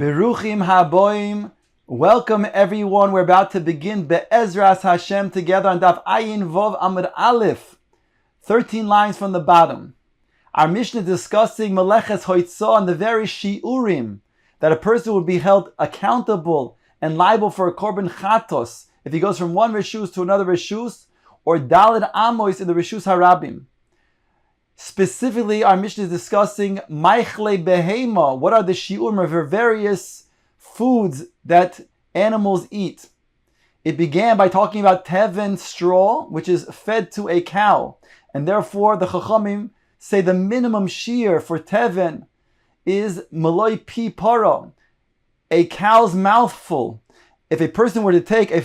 Beruchim haboim. Welcome everyone. We're about to begin Be'ezras Hashem together on Daf Ayin Vov Amud Aleph. 13 lines from the bottom. Our Mishnah is discussing Meleches Hoitzah and the very Shiurim that a person would be held accountable and liable for a Korban Chatos if he goes from one Reshus to another Reshus, or Daled Amois in the Reshus Harabim. Specifically, our Mishnah is discussing Maichle Behema. What are the shiurim of various foods that animals eat? It began by talking about teven, straw, which is fed to a cow. And therefore, the Chachamim say the minimum shear for teven is Maloi Pi Para, a cow's mouthful. If a person were to take a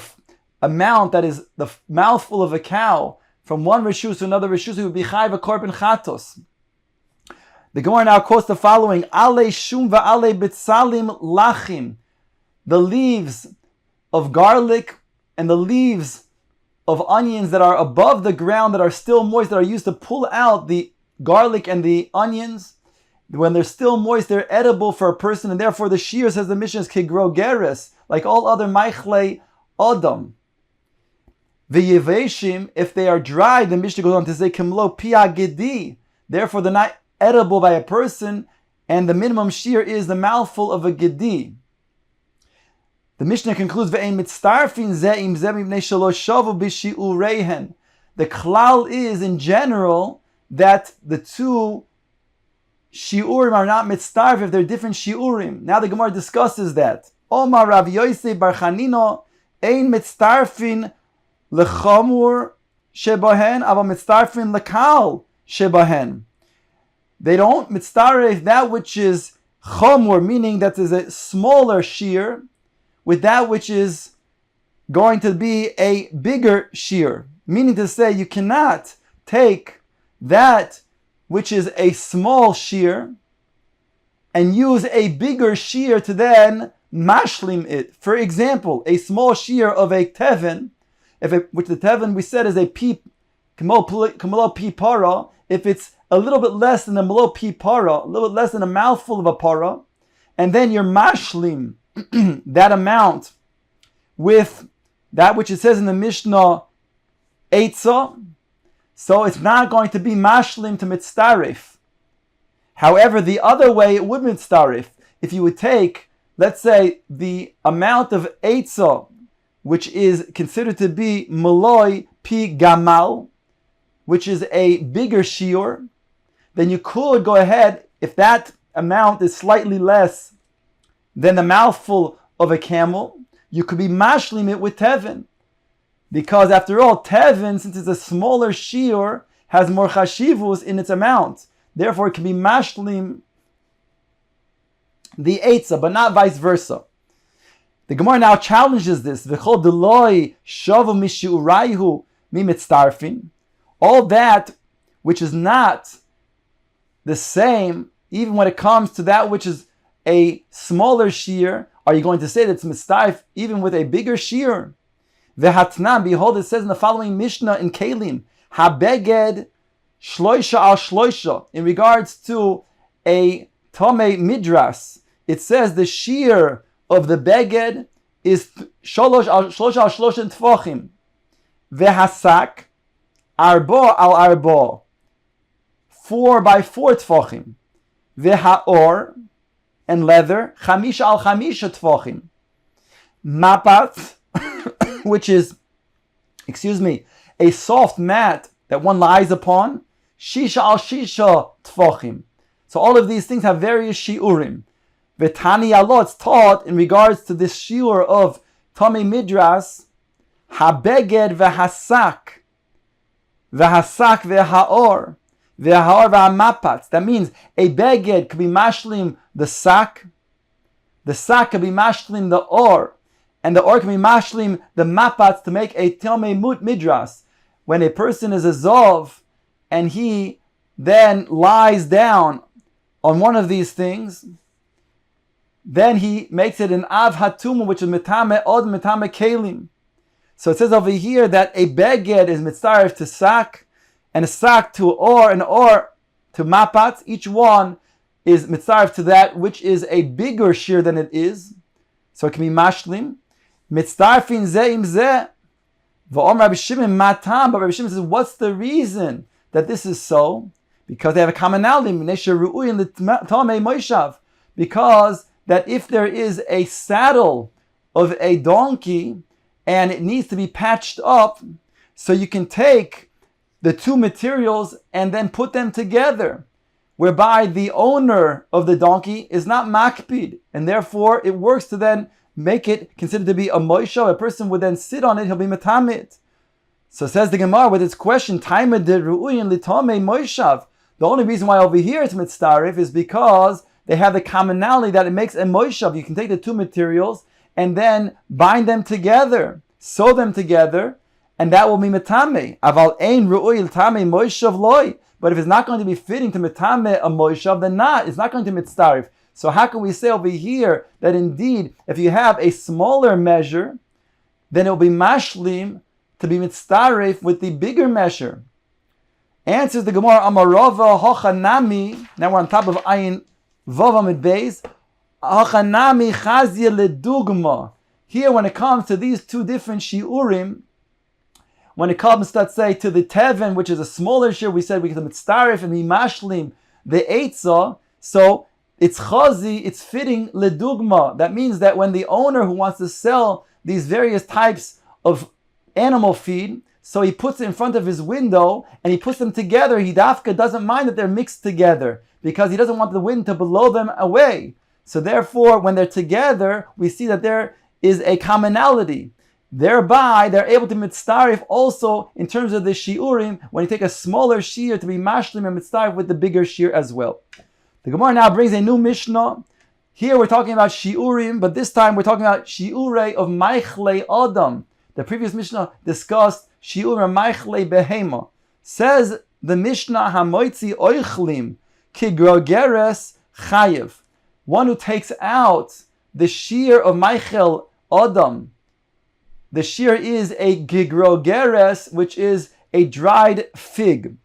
amount that is the mouthful of a cow, from one Reshus to another Reshus, it would be Chayv a Korban Chatos. The Gemara now quotes the following: Ale Shum va'ale Bitzalim Lachim. The leaves of garlic and the leaves of onions that are above the ground, that are still moist, that are used to pull out the garlic and the onions. When they're still moist, they're edible for a person, and therefore the shear, says the Mishnah, is Kigrogeres, like all other Maichle Adam. The Yeveshim, if they are dry, the Mishnah goes on to say, Kimlo Pia Gedi. Therefore, they're not edible by a person, and the minimum shear is the mouthful of a Gedi. The Mishnah concludes, Ve'ein mitztarfin ze'im ze'im b'nei shalosh shavu b'shi'urehen. The klal is, in general, that the two shi'urim are not mitztarf if they're different shi'urim. Now the Gemara discusses that. Omar Rav Yosef bar Chanino, ein mitztarfin Lechamur shebahen, ava mitztarfin lekal shebahen. They don't mitztaref that which is chamur, meaning that there's a smaller shear, with that which is going to be a bigger shear. Meaning to say, you cannot take that which is a small shear and use a bigger shear to then mashlim it. For example, a small shear of a teven, which the teven we said is a pi, kamalo pi para, if it's a little bit less than a malo pi para, a little bit less than a mouthful of a para, and then you're mashlim that amount with that which it says in the Mishnah Eitzah, so it's not going to be mashlim to mitztarif. However, the other way it would mitztarif. If you would take, let's say, the amount of Eitzah, which is considered to be Maloi Pi Gamal, which is a bigger shiur, then you could go ahead, if that amount is slightly less than the mouthful of a camel, you could be mashlim it with teven. Because after all, teven, since it's a smaller shiur, has more chashivus in its amount. Therefore, it can be mashlim the eitzah, but not vice versa. The Gemara now challenges this. V'chol deloi shavu mishiurayhu mimitztarfin. All that which is not the same, even when it comes to that which is a smaller shear, are you going to say that it's mitztarf even with a bigger shear? V'hatnan, behold, it says in the following Mishnah in Kelim, habeged shloisha al shloisha. In regards to a tomei midras, it says the shear of the beged is shlosh al tefachim. Vehasak arbo al arbo, 4 by 4 tefachim. Vehaor, and leather, chamisha al chamisha tefachim. Mapat, which is, a soft mat that one lies upon, shisha al shisha tefachim. So all of these things have various shiurim. V'tani alot, it's taught in regards to this shiur of Tomei Midras, habeged v'hasak v'haor v'hamapat. That means a beged could be mashlim the sak could be mashlim the or, and the or can be mashlim the mapats to make a Tomei Midras. When a person is a zov and he then lies down on one of these things, then he makes it an av hatuma, which is metame od metame kelim. So it says over here that a beged is mitzaref to sak, and a sak to or, and or to mapats. Each one is mitzaref to that which is a bigger shear than it is, so it can be mashlim. Mitzarefin zeh im zeh. V'om Rabbi Shimon matam, but Rabbi Shimon says, what's the reason that this is so? Because they have a commonality. Because that if there is a saddle of a donkey and it needs to be patched up, so you can take the two materials and then put them together, whereby the owner of the donkey is not makpid, and therefore it works to then make it considered to be a moishav. A person would then sit on it, he'll be matamit. So says the Gemara with its question, Taima de ru'uyin litame moishav. The only reason why over here it's mitzaref is because they have the commonality that it makes a moishav. You can take the two materials and then bind them together, sew them together, and that will be metame. Aval ein ru'uy l'tamei moishav loy. But if it's not going to be fitting to metame a moishav, then not. It's not going to mitzaref. So how can we say over here that indeed, if you have a smaller measure, then it will be mashlim to be mitzaref with the bigger measure? Answers the Gemara, Amarova hochanami. Now we're on top of ayin vav amid beis. Hochanami chazia ledugma. Here, when it comes to these two different shiurim, when it comes, let's say, to the teven, which is a smaller shir, we said we can mitzaref and be mashlim the eitzah. So it's chazi, it's fitting ledugma. That means that when the owner who wants to sell these various types of animal feed, so he puts it in front of his window and he puts them together, he dafka doesn't mind that they're mixed together because he doesn't want the wind to blow them away. So therefore, when they're together, we see that there is a commonality. Thereby, they're able to mitzaref also in terms of the shiurim, when you take a smaller shear to be mashlim and mitzaref with the bigger shear as well. The Gemara now brings a new Mishnah. Here we're talking about shiurim, but this time we're talking about shiurei of maichlei adam. The previous Mishnah discussed shiurei maichlei behema. Says the Mishnah, hamoitzi oichlim ki grogeres chayev. One who takes out the shear of maichel adam. The shear is a gigrogeres, which is a dried fig.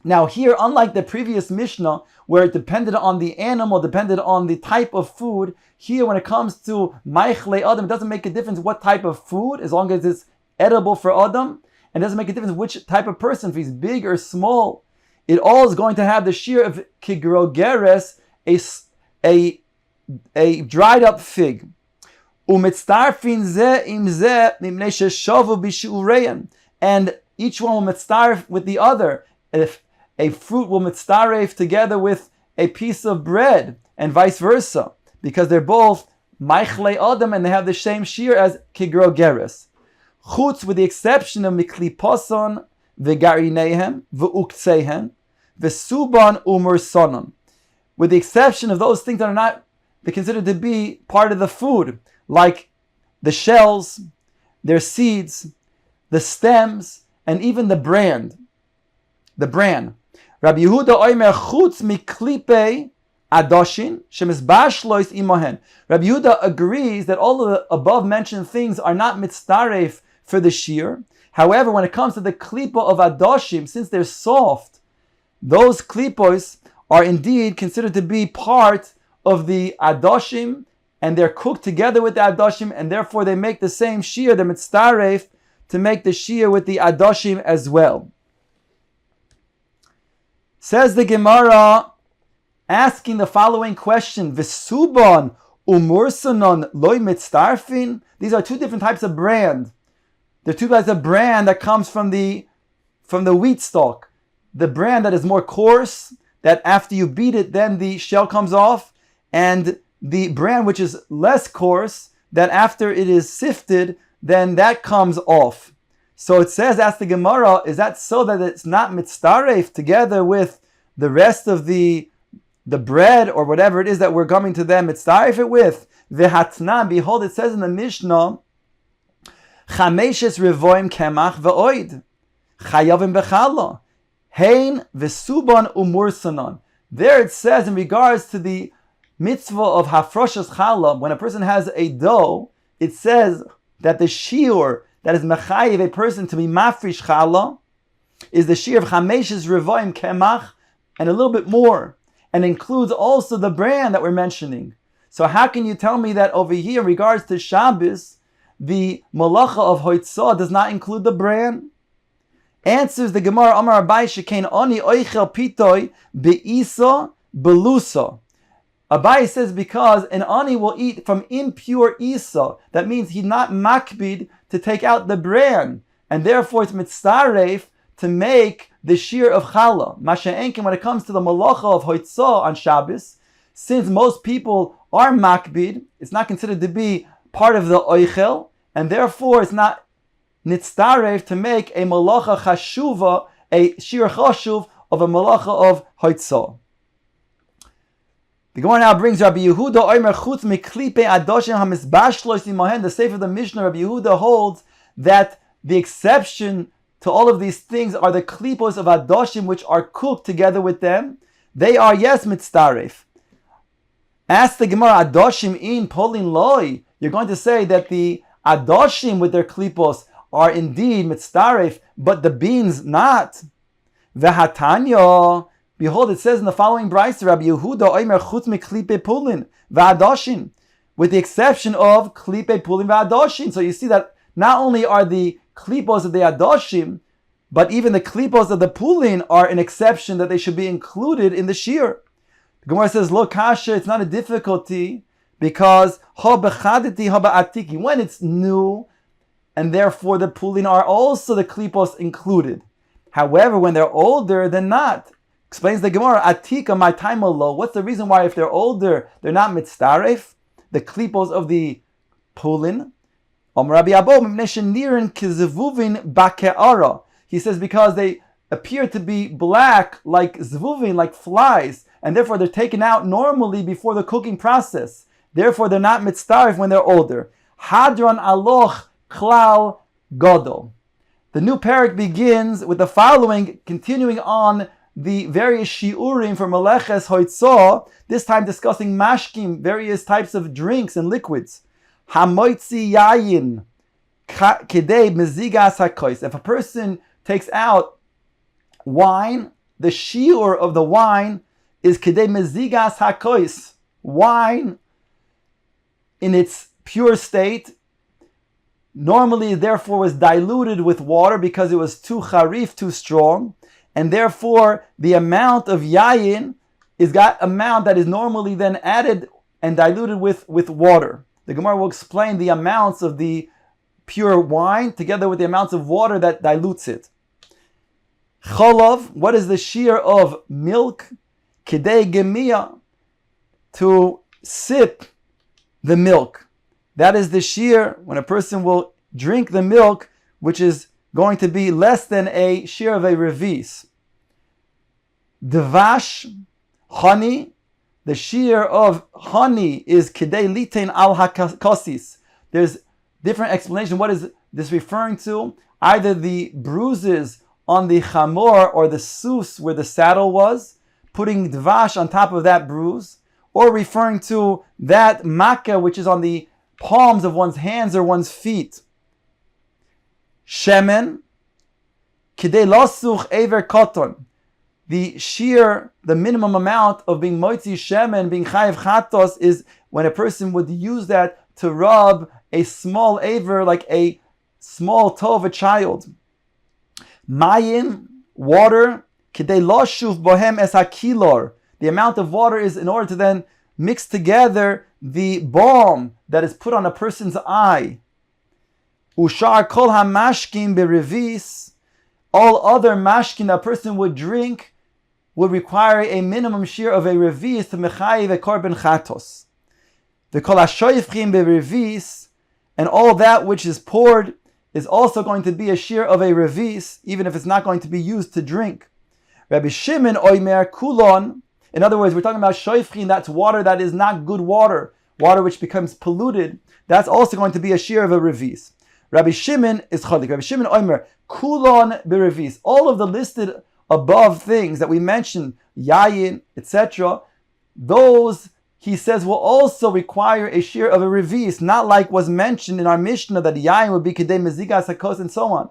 Now here, unlike the previous Mishnah, where it depended on the animal, depended on the type of food, here when it comes to maichle adam, it doesn't make a difference what type of food, as long as it's edible for adam, and it doesn't make a difference which type of person, if he's big or small. It all is going to have the shear of kigrogeres, a dried up fig. And each one will mitzaref with the other. If a fruit will mitzaref together with a piece of bread, and vice versa, because they're both maichle adam and they have the same shear as kigrogeres. Chutz, with the exception of mikliposon v'garinehem v'uktsehem v'suban umursonon, with the exception of those things that are not considered to be part of the food, like the shells, their seeds, the stems, and even the bran. The bran. Rabbi Yehuda oimer chutz miklipe adoshin shemizbashlois imohen. Rabbi Yehuda agrees that all of the above mentioned things are not mitzaref for the shear. However, when it comes to the klipa of adoshim, since they're soft, those klipos are indeed considered to be part of the adoshim, and they're cooked together with the adoshim, and therefore they make the same shear, the mitzaref, to make the shear with the adoshim as well. Says the Gemara, asking the following question: V'suban umursanon loy mitzarfin. These are two different types of bran. They're two types of bran that comes from the wheat stalk. The bran that is more coarse, that after you beat it, then the shell comes off, and the bran which is less coarse, that after it is sifted, then that comes off. So it says, ask the Gemara, is that so that it's not mitzaref together with the rest of the bread or whatever it is that we're coming to them mitzaref it with? V'hatnan, behold, it says in the Mishnah, chameshes revoim kemach v'oid chayavim bechala hein v'suban umursanon. There it says in regards to the mitzvah of hafroshas challah, when a person has a dough, it says that the shiur that is mechayiv a person to be mafrish challah is the shiur of chameshes revoim kemach and a little bit more. and includes also the bran that we're mentioning. So how can you tell me that over here, in regards to Shabbos, the malacha of hoitzah does not include the bran? Answers the Gemara, Amar Abai Shekain Ani Oichel Pitoi Beisa Belusa. Abai says because an ani will eat from impure isa. That means he's not makbid to take out the bran, and therefore it's mitzaref to make the shear of challah. Masha'enkin, when it comes to the malacha of hoitzah on Shabbos, since most people are makbid, it's not considered to be part of the oichel, and therefore it's not nitzaref to make a malacha chashuva, a shear chashuv of a malacha of hoitzah. The Gemara now brings Rabbi Yehuda Omer Chutz Miklipe Adoshim Hamizbashlos Imahen. The Sefer of the Mishnah, Rabbi Yehuda holds that the exception to all of these things are the klipos of Adoshim which are cooked together with them. They are, yes, mitzaref. Ask the Gemara, Adoshim in Polin Loi. You're going to say that the Adoshim with their klipos are indeed mitzaref, but the beans not. Vehatanya. Behold, it says in the following brayso, Rabbi Yehuda Omer Chutz Miklipe Pulin V'Adoshin, with the exception of Klipe Pulin V'Adoshin. So you see that not only are the klipos of the Adoshim, but even the klipos of the Pulin are an exception that they should be included in the shear. The Gemara says, Lo kasha, it's not a difficulty, because ha bechaditi ha ba'atiki, when it's new, and therefore the Pulin are also the klipos included. However, when they're older, then not. Explains the Gemara, Atika, my time low. What's the reason why if they're older, they're not mitzaref? The klipos of the pulin. He says because they appear to be black like zvuvin, like flies, and therefore they're taken out normally before the cooking process. Therefore they're not mitzaref when they're older. Hadron aloch klal godol. The new parak begins with the following, continuing on the various shiurim for Meleches Hoitzah, this time discussing mashkim, various types of drinks and liquids. Hamoitzi yayin kedei mezigas hakois. If a person takes out wine, the shiur of the wine is kedei mezigas hakois. Wine in its pure state normally therefore was diluted with water because it was too charif, too strong. And therefore, the amount of yayin is got amount that is normally then added and diluted with water. The Gemara will explain the amounts of the pure wine together with the amounts of water that dilutes it. Cholov, what is the shear of milk? Kidei gemia, to sip the milk. That is the shear when a person will drink the milk, which is going to be less than a shear of a revis. Devash, honey, the shear of honey is kidei litein al hakasis. There's different explanation. What is this referring to? Either the bruises on the chamor or the sus where the saddle was, putting dvash on top of that bruise, or referring to that makkah which is on the palms of one's hands or one's feet. Shemen, kidei losuch ever koton. The shear, the minimum amount of being moitzi shemen, being chayiv chatos, is when a person would use that to rub a small aver, like a small toe of a child. Mayim, water, kidei loshuv bohem es hakilor. The amount of water is in order to then mix together the balm that is put on a person's eye. Ushar kol hamashkin berevis. All other mashkin a person would drink would require a minimum shear of a revis to mechayiv a korban chatos. The kol hashoyfchim berevis, and all that which is poured is also going to be a shear of a revis, even if it's not going to be used to drink. Rabbi Shimon oimer kulon. In other words, we're talking about shoyfchin, that's water that is not good water, water which becomes polluted. That's also going to be a shear of a revis. Rabbi Shimon is chodik. Rabbi Shimon oimer kulon berevis. All of the listed above things that we mentioned, yayin, etc., those, he says, will also require a shear of a revis, not like was mentioned in our Mishnah that yayin would be kedei mezigas hakos and so on.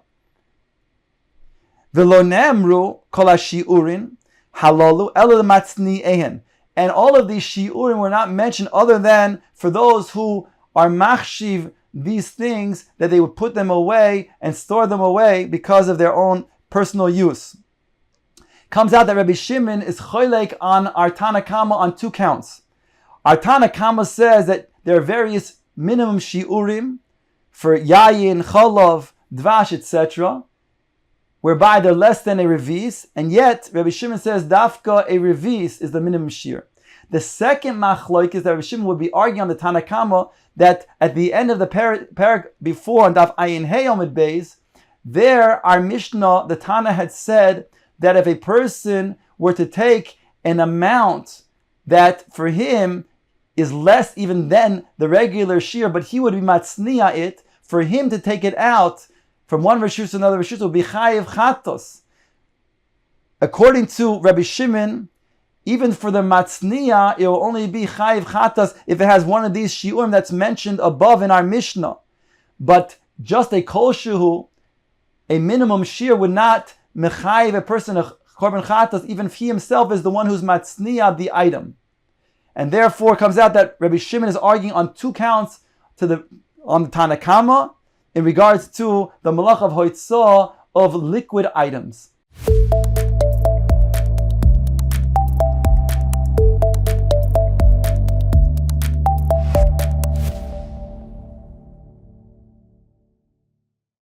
V'lo nemru kol hashiurin halalu ela matzni ehen. And all of these shiurim were not mentioned other than for those who are machshiv these things, that they would put them away and store them away because of their own personal use. Comes out that Rabbi Shimon is choylek on our Tana Kama on 2 counts. Our Tana Kama says that there are various minimum shiurim for yayin, cholov, dvash, etc., whereby they're less than a revis, and yet Rabbi Shimon says dafka a revis is the minimum shir. The second machloik is that Rabbi Shimon would be arguing on the Tana Kama that at the end of the parak before on daf ayin hey omid beis, there our Mishnah, the Tana had said that if a person were to take an amount that for him is less even than the regular shir, but he would be matzniya it, for him to take it out from one reshus to another reshus would be chayiv chatos. According to Rabbi Shimon, even for the matzniya, it will only be chayiv chatos if it has one of these shiurim that's mentioned above in our Mishnah. But just a kol shehu, a minimum shir, would not mechayiv a person of korban chatos, even if he himself is the one who's matzniya the item. And therefore it comes out that Rabbi Shimon is arguing on 2 counts on the Tana Kama in regards to the malach of hoitzah of liquid items.